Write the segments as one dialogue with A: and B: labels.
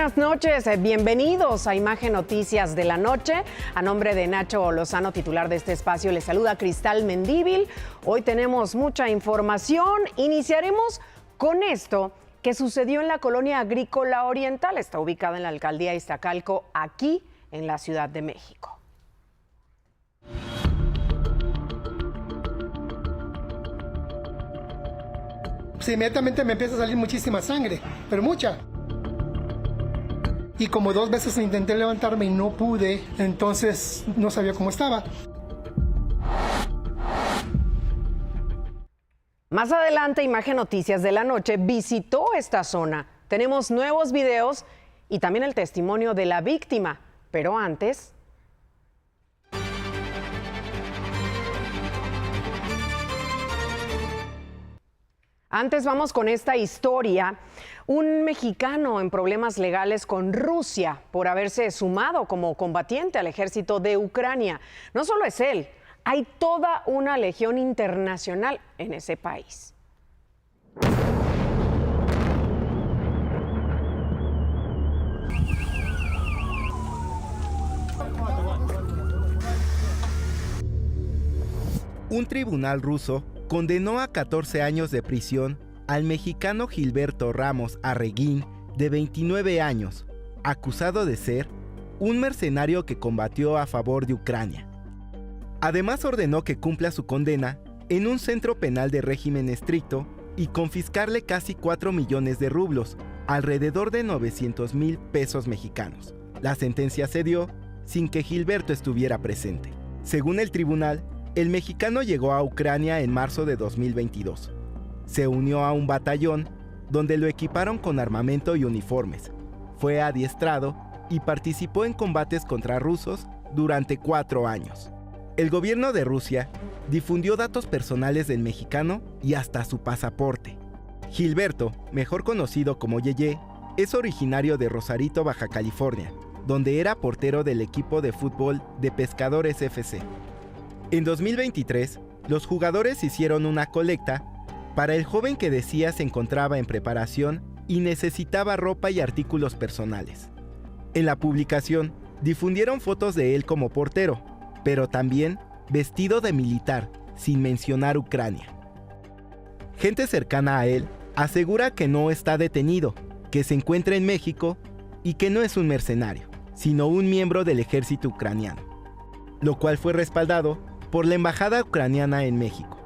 A: buenas noches, bienvenidos a Imagen Noticias de la Noche. A nombre de Nacho Lozano, titular de este espacio, les saluda Cristal Mendívil. Hoy tenemos mucha información. Iniciaremos con esto que sucedió en la colonia agrícola oriental. Está ubicada en la alcaldía de Iztacalco, aquí en la Ciudad de México.
B: Sí, inmediatamente me empieza a salir muchísima sangre, pero mucha. Y como 2 veces intenté levantarme y no pude, entonces no sabía cómo estaba.
A: Más adelante, Imagen Noticias de la Noche visitó esta zona. Tenemos nuevos videos y también el testimonio de la víctima. Pero antes... vamos con esta historia. Un mexicano en problemas legales con Rusia por haberse sumado como combatiente al ejército de Ucrania. No solo es él, hay toda una legión internacional en ese país.
C: Un tribunal ruso condenó a 14 años de prisión al mexicano Gilberto Ramos Arreguín, de 29 años, acusado de ser un mercenario que combatió a favor de Ucrania. Además ordenó que cumpla su condena en un centro penal de régimen estricto y confiscarle casi 4 millones de rublos, alrededor de 900,000 pesos mexicanos. La sentencia se dio sin que Gilberto estuviera presente. Según el tribunal, el mexicano llegó a Ucrania en marzo de 2022. Se unió a un batallón donde lo equiparon con armamento y uniformes. Fue adiestrado y participó en combates contra rusos durante 4 años. El gobierno de Rusia difundió datos personales del mexicano y hasta su pasaporte. Gilberto, mejor conocido como Yeye, es originario de Rosarito, Baja California, donde era portero del equipo de fútbol de Pescadores FC. En 2023, los jugadores hicieron una colecta para el joven que decía se encontraba en preparación y necesitaba ropa y artículos personales. En la publicación, difundieron fotos de él como portero, pero también vestido de militar, sin mencionar Ucrania. Gente cercana a él asegura que no está detenido, que se encuentra en México y que no es un mercenario, sino un miembro del ejército ucraniano, lo cual fue respaldado por la embajada ucraniana en México.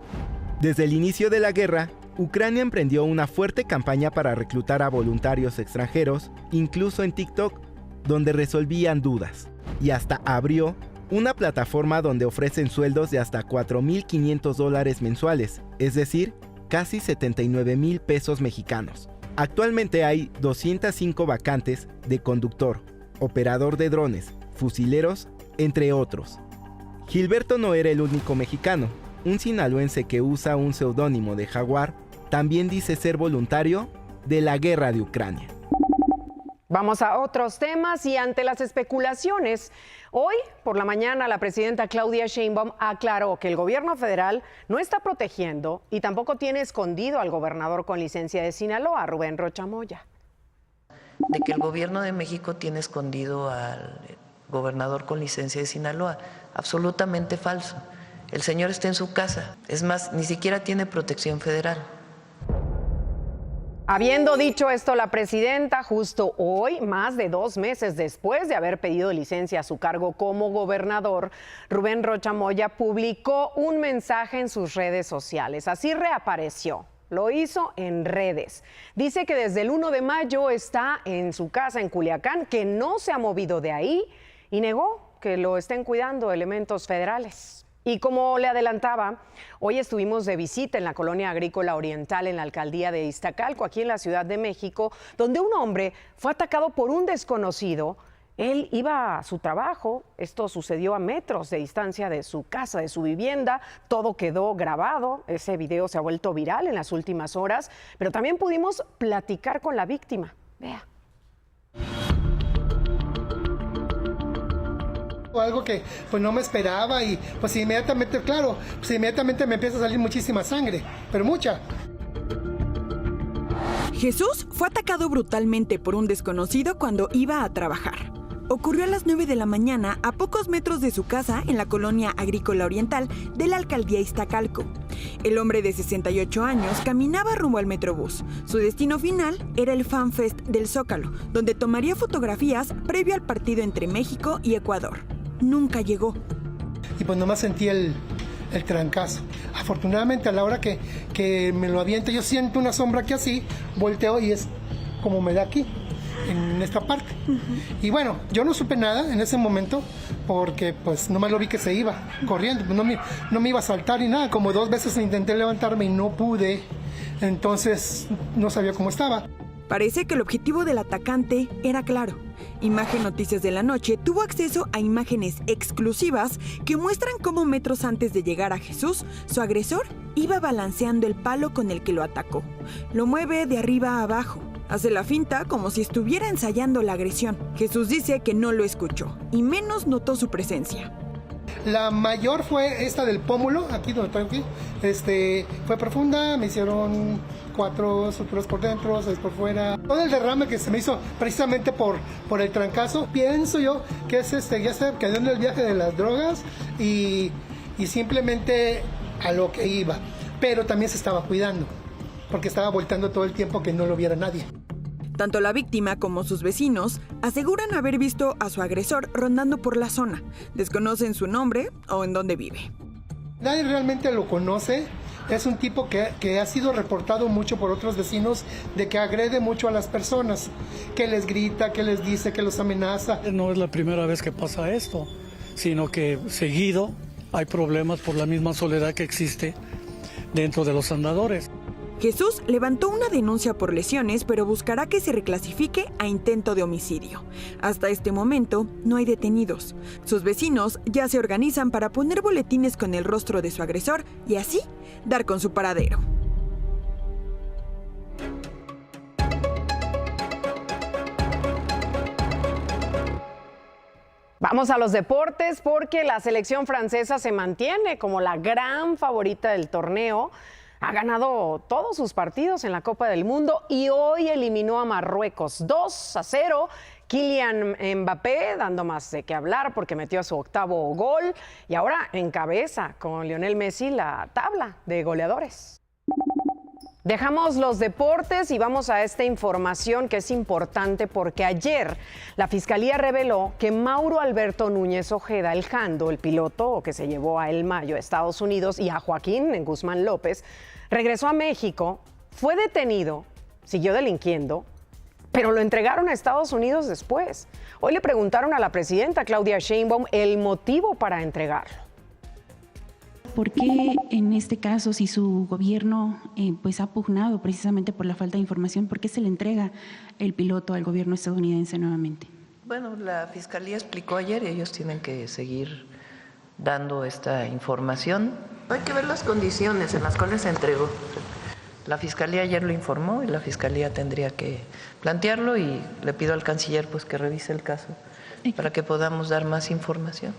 C: Desde el inicio de la guerra, Ucrania emprendió una fuerte campaña para reclutar a voluntarios extranjeros, incluso en TikTok, donde resolvían dudas, y hasta abrió una plataforma donde ofrecen sueldos de hasta $4,500 mensuales, es decir, casi 79,000 pesos mexicanos. Actualmente hay 205 vacantes de conductor, operador de drones, fusileros, entre otros. Gilberto no era el único mexicano. Un sinaloense que usa un seudónimo de Jaguar también dice ser voluntario de la guerra de Ucrania.
A: Vamos a otros temas y ante las especulaciones, hoy por la mañana la presidenta Claudia Sheinbaum aclaró que el gobierno federal no está protegiendo y tampoco tiene escondido al gobernador con licencia de Sinaloa, Rubén Rocha Moya.
D: De que el gobierno de México tiene escondido al gobernador con licencia de Sinaloa. Absolutamente falso. El señor está en su casa. Es más, ni siquiera tiene protección federal.
A: Habiendo dicho esto, la presidenta, justo hoy, más de 2 meses después de haber pedido licencia a su cargo como gobernador, Rubén Rocha Moya publicó un mensaje en sus redes sociales. Así reapareció. Lo hizo en redes. Dice que desde el 1 de mayo está en su casa en Culiacán, que no se ha movido de ahí y negó que lo estén cuidando elementos federales. Y como le adelantaba, hoy estuvimos de visita en la colonia agrícola oriental en la alcaldía de Iztacalco, aquí en la Ciudad de México, donde un hombre fue atacado por un desconocido. Él iba a su trabajo, esto sucedió a metros de distancia de su casa, de su vivienda, todo quedó grabado, ese video se ha vuelto viral en las últimas horas, pero también pudimos platicar con la víctima. Vea.
B: Algo que pues no me esperaba y pues inmediatamente, claro, pues inmediatamente me empieza a salir muchísima sangre, pero mucha.
E: Jesús fue atacado brutalmente por un desconocido cuando iba a trabajar. Ocurrió a las 9 de la mañana a pocos metros de su casa en la colonia agrícola oriental de la alcaldía Iztacalco. El hombre de 68 años caminaba rumbo al Metrobús. Su destino final era el Fan Fest del Zócalo, donde tomaría fotografías previo al partido entre México y Ecuador. Nunca llegó.
B: Y pues nomás sentí el trancazo. Afortunadamente a la hora que me lo avienta, yo siento una sombra que así, volteo y es como me da aquí, en esta parte. Y bueno, yo no supe nada en ese momento porque pues nomás lo vi que se iba corriendo, no me iba a saltar ni nada. Como 2 veces intenté levantarme y no pude, entonces no sabía cómo estaba.
E: Parece que el objetivo del atacante era claro. Imagen Noticias de la Noche tuvo acceso a imágenes exclusivas que muestran cómo metros antes de llegar a Jesús, su agresor iba balanceando el palo con el que lo atacó. Lo mueve de arriba a abajo. Hace la finta como si estuviera ensayando la agresión. Jesús dice que no lo escuchó y menos notó su presencia.
B: La mayor fue esta del pómulo, aquí donde estoy aquí. Fue profunda, me hicieron 4 suturas por dentro, 6 por fuera. Todo el derrame que se me hizo precisamente por el trancazo, pienso yo que es ya se quedó en el viaje de las drogas y simplemente a lo que iba. Pero también se estaba cuidando, porque estaba volteando todo el tiempo que no lo viera nadie.
E: Tanto la víctima como sus vecinos aseguran haber visto a su agresor rondando por la zona. Desconocen su nombre o en dónde vive.
B: Nadie realmente lo conoce. Es un tipo que ha sido reportado mucho por otros vecinos de que agrede mucho a las personas, que les grita, que les dice, que los amenaza.
F: No es la primera vez que pasa esto, sino que seguido hay problemas por la misma soledad que existe dentro de los andadores.
E: Jesús levantó una denuncia por lesiones, pero buscará que se reclasifique a intento de homicidio. Hasta este momento no hay detenidos. Sus vecinos ya se organizan para poner boletines con el rostro de su agresor y así dar con su paradero.
A: Vamos a los deportes porque la selección francesa se mantiene como la gran favorita del torneo. Ha ganado todos sus partidos en la Copa del Mundo y hoy eliminó a Marruecos 2-0. Kylian Mbappé dando más de qué hablar porque metió su 8º gol y ahora encabeza con Lionel Messi la tabla de goleadores. Dejamos los deportes y vamos a esta información que es importante porque ayer la Fiscalía reveló que Mauro Alberto Núñez Ojeda, el Jando, el piloto que se llevó a El Mayo a Estados Unidos y a Joaquín Guzmán López, regresó a México, fue detenido, siguió delinquiendo, pero lo entregaron a Estados Unidos después. Hoy le preguntaron a la presidenta Claudia Sheinbaum el motivo para entregarlo.
G: ¿Por qué en este caso, si su gobierno ha pugnado precisamente por la falta de información, por qué se le entrega el piloto al gobierno estadounidense nuevamente?
D: Bueno, la Fiscalía explicó ayer y ellos tienen que seguir dando esta información. Hay que ver las condiciones en las cuales se entregó. La Fiscalía ayer lo informó y la Fiscalía tendría que plantearlo y le pido al canciller pues que revise el caso para que podamos dar más información.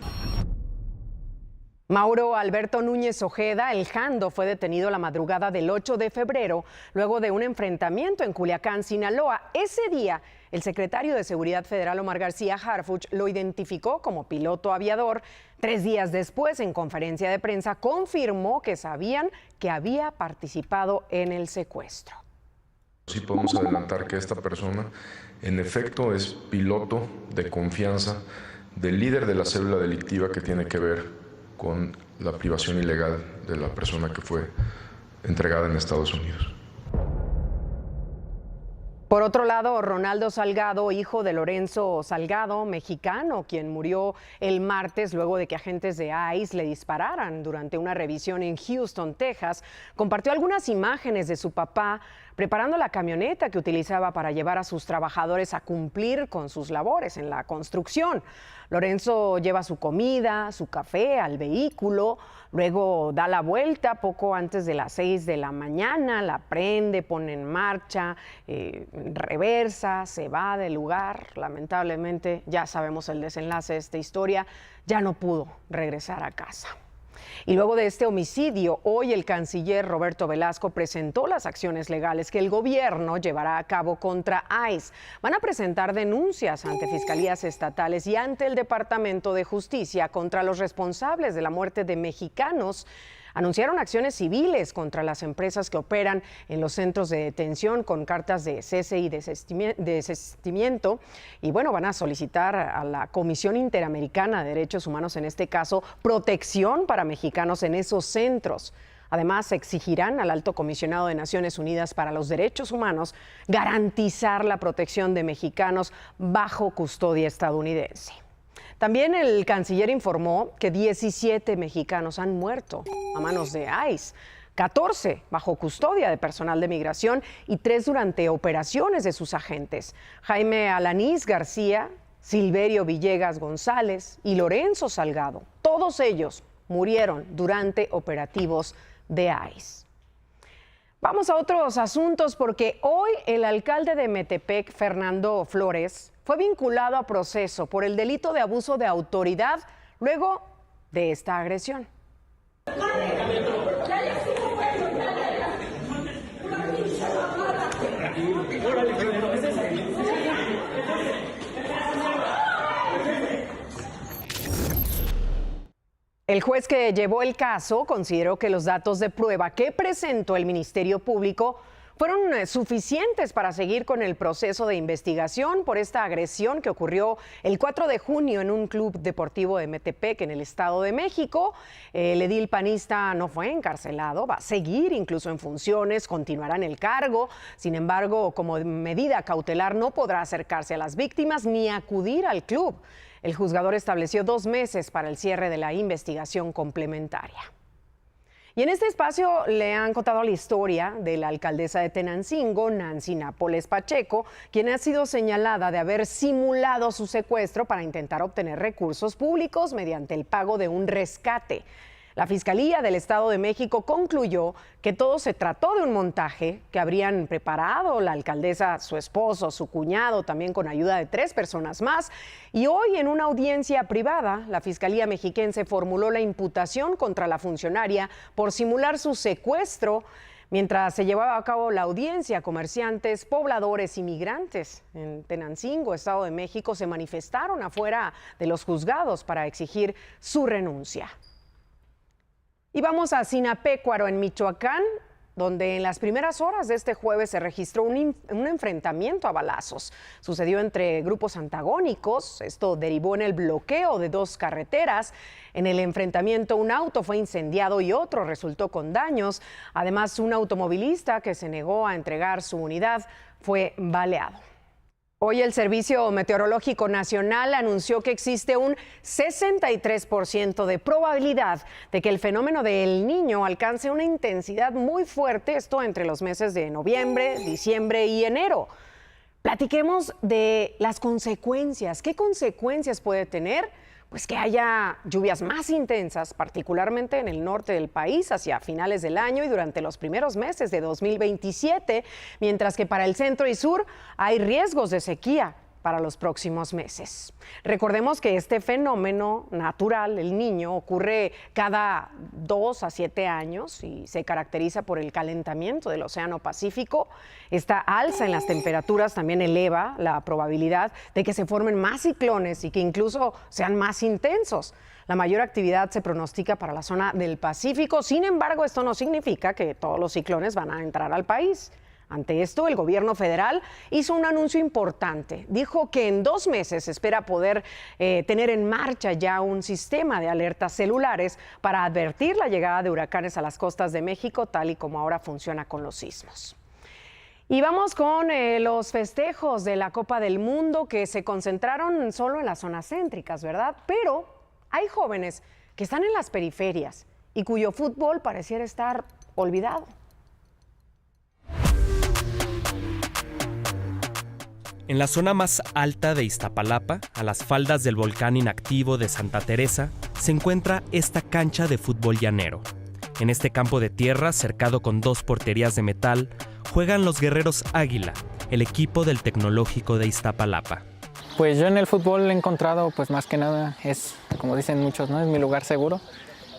A: Mauro Alberto Núñez Ojeda, el Jando, fue detenido la madrugada del 8 de febrero luego de un enfrentamiento en Culiacán, Sinaloa. Ese día, el secretario de Seguridad Federal, Omar García Harfuch, lo identificó como piloto aviador. 3 días después, en conferencia de prensa, confirmó que sabían que había participado en el secuestro.
H: Sí podemos adelantar que esta persona, en efecto, es piloto de confianza del líder de la célula delictiva que tiene que ver con la privación ilegal de la persona que fue entregada en Estados Unidos.
A: Por otro lado, Ronaldo Salgado, hijo de Lorenzo Salgado, mexicano, quien murió el martes luego de que agentes de ICE le dispararan durante una revisión en Houston, Texas, compartió algunas imágenes de su papá preparando la camioneta que utilizaba para llevar a sus trabajadores a cumplir con sus labores en la construcción. Lorenzo lleva su comida, su café al vehículo, luego da la vuelta poco antes de las 6 de la mañana, la prende, pone en marcha, reversa, se va del lugar. Lamentablemente, ya sabemos el desenlace de esta historia, ya no pudo regresar a casa. Y luego de este homicidio, hoy el canciller Roberto Velasco presentó las acciones legales que el gobierno llevará a cabo contra ICE. Van a presentar denuncias ante fiscalías estatales y ante el Departamento de Justicia contra los responsables de la muerte de mexicanos. Anunciaron acciones civiles contra las empresas que operan en los centros de detención con cartas de cese y desistimiento. Y bueno, van a solicitar a la Comisión Interamericana de Derechos Humanos, en este caso, protección para mexicanos en esos centros. Además, exigirán al Alto Comisionado de Naciones Unidas para los Derechos Humanos garantizar la protección de mexicanos bajo custodia estadounidense. También el canciller informó que 17 mexicanos han muerto a manos de ICE, 14 bajo custodia de personal de migración y 3 durante operaciones de sus agentes. Jaime Alanís García, Silverio Villegas González y Lorenzo Salgado, todos ellos murieron durante operativos de ICE. Vamos a otros asuntos porque hoy el alcalde de Metepec, Fernando Flores, fue vinculado a proceso por el delito de abuso de autoridad luego de esta agresión. El juez que llevó el caso consideró que los datos de prueba que presentó el Ministerio Público fueron suficientes para seguir con el proceso de investigación por esta agresión que ocurrió el 4 de junio en un club deportivo de Metepec, en el Estado de México. El edil panista no fue encarcelado, va a seguir incluso en funciones, continuará en el cargo. Sin embargo, como medida cautelar no podrá acercarse a las víctimas ni acudir al club. El juzgador estableció 2 meses para el cierre de la investigación complementaria. Y en este espacio le han contado la historia de la alcaldesa de Tenancingo, Nancy Nápoles Pacheco, quien ha sido señalada de haber simulado su secuestro para intentar obtener recursos públicos mediante el pago de un rescate. La Fiscalía del Estado de México concluyó que todo se trató de un montaje que habrían preparado la alcaldesa, su esposo, su cuñado, también con ayuda de 3 personas más. Y hoy, en una audiencia privada, la Fiscalía mexiquense formuló la imputación contra la funcionaria por simular su secuestro. Mientras se llevaba a cabo la audiencia, comerciantes, pobladores y migrantes en Tenancingo, Estado de México, se manifestaron afuera de los juzgados para exigir su renuncia. Y vamos a Sinapecuaro, en Michoacán, donde en las primeras horas de este jueves se registró un enfrentamiento a balazos. Sucedió entre grupos antagónicos. Esto derivó en el bloqueo de 2 carreteras. En el enfrentamiento, un auto fue incendiado y otro resultó con daños. Además, un automovilista que se negó a entregar su unidad fue baleado. Hoy el Servicio Meteorológico Nacional anunció que existe un 63% de probabilidad de que el fenómeno de El Niño alcance una intensidad muy fuerte, esto entre los meses de noviembre, diciembre y enero. Platiquemos de las consecuencias. ¿Qué consecuencias puede tener? Pues que haya lluvias más intensas, particularmente en el norte del país, hacia finales del año y durante los primeros meses de 2027, mientras que para el centro y sur hay riesgos de sequía para los próximos meses. Recordemos que este fenómeno natural, El Niño, ocurre cada 2 a 7 años y se caracteriza por el calentamiento del Océano Pacífico. Esta alza en las temperaturas también eleva la probabilidad de que se formen más ciclones y que incluso sean más intensos. La mayor actividad se pronostica para la zona del Pacífico. Sin embargo, esto no significa que todos los ciclones van a entrar al país. Ante esto, el gobierno federal hizo un anuncio importante. Dijo que en 2 meses espera poder tener en marcha ya un sistema de alertas celulares para advertir la llegada de huracanes a las costas de México, tal y como ahora funciona con los sismos. Y vamos con los festejos de la Copa del Mundo, que se concentraron solo en las zonas céntricas, ¿verdad? Pero hay jóvenes que están en las periferias y cuyo fútbol pareciera estar olvidado.
I: En la zona más alta de Iztapalapa, a las faldas del volcán inactivo de Santa Teresa, se encuentra esta cancha de fútbol llanero. En este campo de tierra, cercado con 2 porterías de metal, juegan los Guerreros Águila, el equipo del Tecnológico de Iztapalapa.
J: Pues yo en el fútbol he encontrado, pues más que nada, es, como dicen muchos, ¿no? Es mi lugar seguro.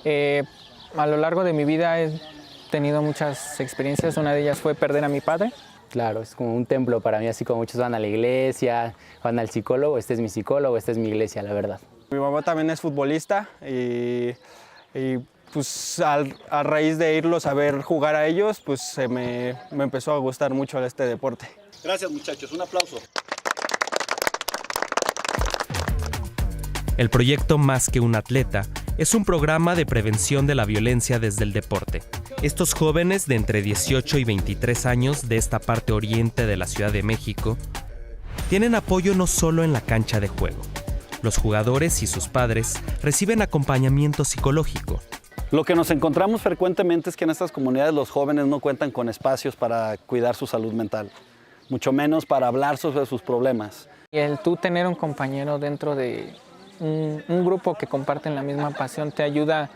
J: A lo largo de mi vida he tenido muchas experiencias, una de ellas fue perder a mi padre.
K: Claro, es como un templo para mí, así como muchos van a la iglesia, van al psicólogo, este es mi psicólogo, esta es mi iglesia, la verdad.
L: Mi mamá también es futbolista y pues a raíz de irlos a ver jugar a ellos, pues me empezó a gustar mucho este deporte.
M: Gracias muchachos, un aplauso.
I: El proyecto Más que un atleta es un programa de prevención de la violencia desde el deporte. Estos jóvenes de entre 18 y 23 años de esta parte oriente de la Ciudad de México tienen apoyo no solo en la cancha de juego. Los jugadores y sus padres reciben acompañamiento psicológico.
M: Lo que nos encontramos frecuentemente es que en estas comunidades los jóvenes no cuentan con espacios para cuidar su salud mental, mucho menos para hablar sobre sus problemas.
J: Y el tú tener un compañero dentro de un grupo que comparten la misma pasión te ayuda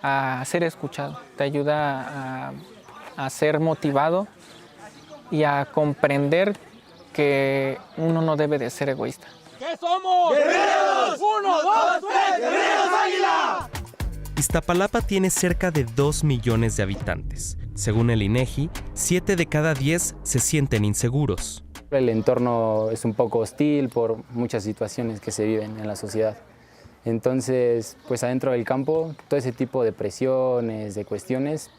J: a ser escuchado, te ayuda a ser motivado y a comprender que uno no debe de ser egoísta.
N: ¿Qué somos? ¡Guerreros! ¡1, 2, 3! ¡Guerreros Águila!
I: Iztapalapa tiene cerca de 2 millones de habitantes. Según el INEGI, 7 de cada 10 se sienten inseguros.
K: El entorno es un poco hostil por muchas situaciones que se viven en la sociedad. Entonces, pues adentro del campo, todo ese tipo de presiones, de cuestiones,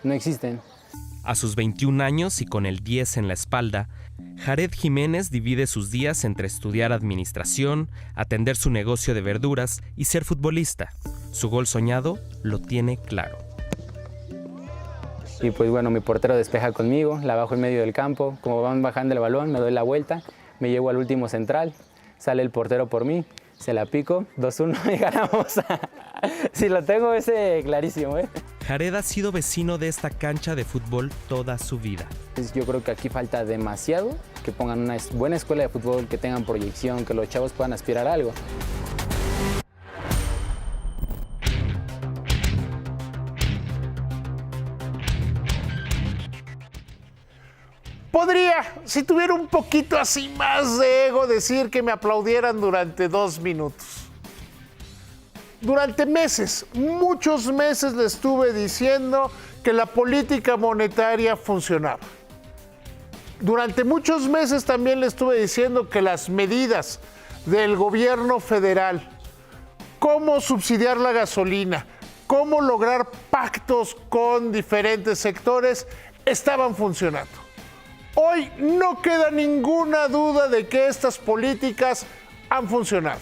K: no existen.
I: A sus 21 años y con el 10 en la espalda, Jared Jiménez divide sus días entre estudiar administración, atender su negocio de verduras y ser futbolista. Su gol soñado lo tiene claro.
K: Y pues bueno, mi portero despeja conmigo, la bajo en medio del campo. Como van bajando el balón, me doy la vuelta, me llevo al último central, sale el portero por mí, se la pico, 2-1 y ganamos. Sí, lo tengo ese clarísimo, ¿eh?
I: Jared ha sido vecino de esta cancha de fútbol toda su vida.
K: Yo creo que aquí falta demasiado, que pongan una buena escuela de fútbol, que tengan proyección, que los chavos puedan aspirar a algo.
O: Podría, si tuviera un poquito así más de ego, decir que me aplaudieran durante 2 minutos. Durante meses, muchos meses le estuve diciendo que la política monetaria funcionaba. Durante muchos meses también le estuve diciendo que las medidas del gobierno federal, cómo subsidiar la gasolina, cómo lograr pactos con diferentes sectores, estaban funcionando. Hoy no queda ninguna duda de que estas políticas han funcionado.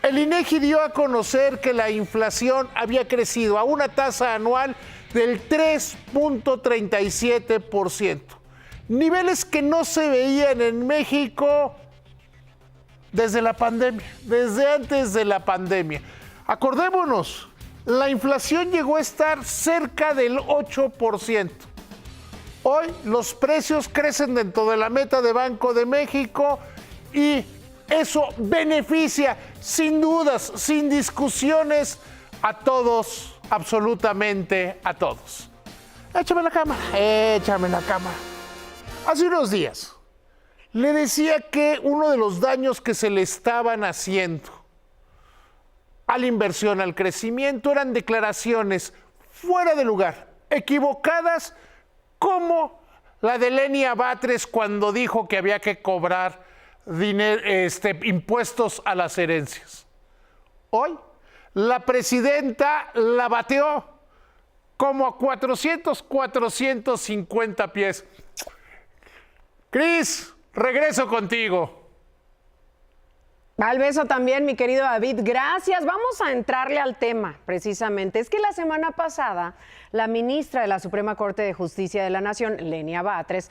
O: El INEGI dio a conocer que la inflación había crecido a una tasa anual del 3.37%, niveles que no se veían en México desde la pandemia, desde antes de la pandemia. Acordémonos, la inflación llegó a estar cerca del 8%. Hoy los precios crecen dentro de la meta de Banco de México y eso beneficia, sin dudas, sin discusiones, a todos, absolutamente a todos. Échame la cámara, échame la cámara. Hace unos días le decía que uno de los daños que se le estaban haciendo a la inversión, al crecimiento, eran declaraciones fuera de lugar, equivocadas, como la de Lenia Batres cuando dijo que había que cobrar impuestos a las herencias. Hoy la presidenta la bateó como a 450 pies. Cris, regreso contigo.
A: Al beso también, mi querido David. Gracias. Vamos a entrarle al tema, precisamente. Es que la semana pasada, la ministra de la Suprema Corte de Justicia de la Nación, Lenia Batres,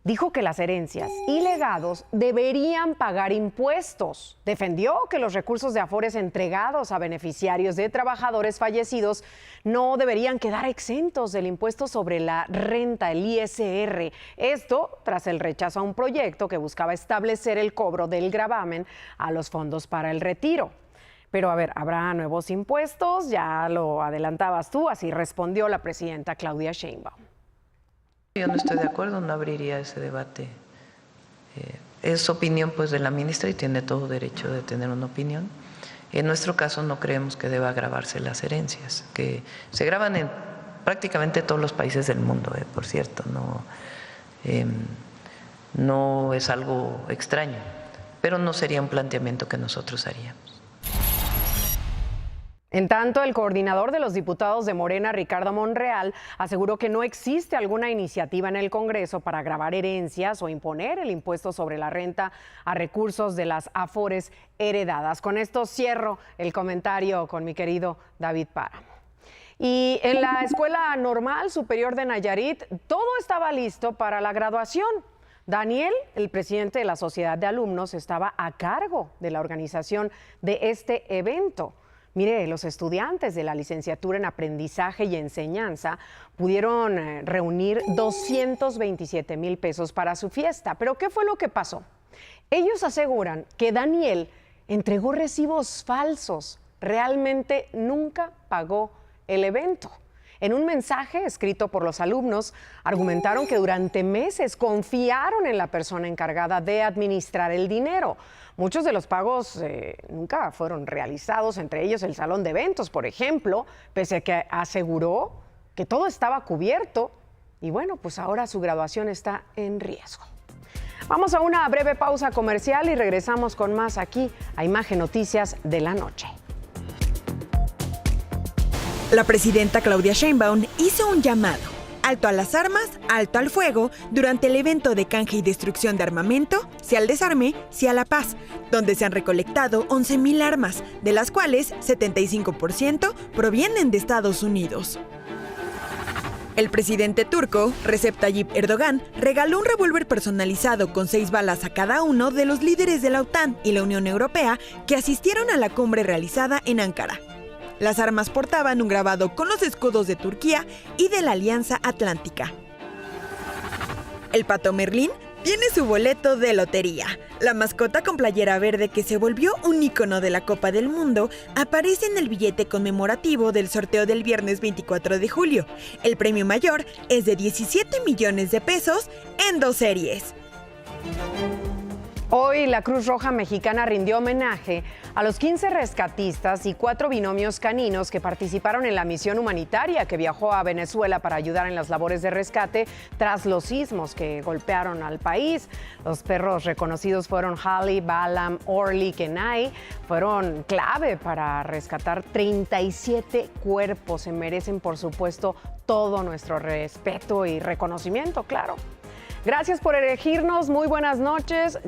A: dijo que las herencias y legados deberían pagar impuestos. Defendió que los recursos de Afores entregados a beneficiarios de trabajadores fallecidos no deberían quedar exentos del impuesto sobre la renta, el ISR. Esto tras el rechazo a un proyecto que buscaba establecer el cobro del gravamen a los fondos para el retiro. Pero a ver, ¿habrá nuevos impuestos? Ya lo adelantabas tú, así respondió la presidenta Claudia Sheinbaum.
D: Yo no estoy de acuerdo, no abriría ese debate. Es opinión pues de la ministra y tiene todo derecho de tener una opinión. En nuestro caso no creemos que deba grabarse las herencias, que se graban en prácticamente todos los países del mundo, por cierto, no es algo extraño, pero no sería un planteamiento que nosotros haríamos.
A: En tanto, el coordinador de los diputados de Morena, Ricardo Monreal, aseguró que no existe alguna iniciativa en el Congreso para gravar herencias o imponer el impuesto sobre la renta a recursos de las afores heredadas. Con esto cierro el comentario con mi querido David Páramo. Y en la Escuela Normal Superior de Nayarit, todo estaba listo para la graduación. Daniel, el presidente de la Sociedad de Alumnos, estaba a cargo de la organización de este evento. Mire, los estudiantes de la licenciatura en Aprendizaje y Enseñanza pudieron reunir 227,000 pesos para su fiesta. ¿Pero qué fue lo que pasó? Ellos aseguran que Daniel entregó recibos falsos. Realmente nunca pagó el evento. En un mensaje escrito por los alumnos, argumentaron que durante meses confiaron en la persona encargada de administrar el dinero. Muchos de los pagos nunca fueron realizados, entre ellos el salón de eventos, por ejemplo, pese a que aseguró que todo estaba cubierto. Y bueno, pues ahora su graduación está en riesgo. Vamos a una breve pausa comercial y regresamos con más aquí a Imagen Noticias de la Noche.
E: La presidenta Claudia Sheinbaum hizo un llamado: alto a las armas, alto al fuego, durante el evento de canje y destrucción de armamento, sí al desarme, sí a la paz, donde se han recolectado 11,000 armas, de las cuales 75% provienen de Estados Unidos. El presidente turco, Recep Tayyip Erdogan, regaló un revólver personalizado con 6 balas a cada uno de los líderes de la OTAN y la Unión Europea que asistieron a la cumbre realizada en Ankara. Las armas portaban un grabado con los escudos de Turquía y de la Alianza Atlántica. El Pato Merlín tiene su boleto de lotería. La mascota con playera verde, que se volvió un ícono de la Copa del Mundo, aparece en el billete conmemorativo del sorteo del viernes 24 de julio. El premio mayor es de 17 millones de pesos en 2 series.
A: Hoy la Cruz Roja Mexicana rindió homenaje a los 15 rescatistas y 4 binomios caninos que participaron en la misión humanitaria que viajó a Venezuela para ayudar en las labores de rescate tras los sismos que golpearon al país. Los perros reconocidos fueron Halley, Balam, Orly, Kenai. Fueron clave para rescatar 37 cuerpos. Se merecen, por supuesto, todo nuestro respeto y reconocimiento, claro. Gracias por elegirnos. Muy buenas noches.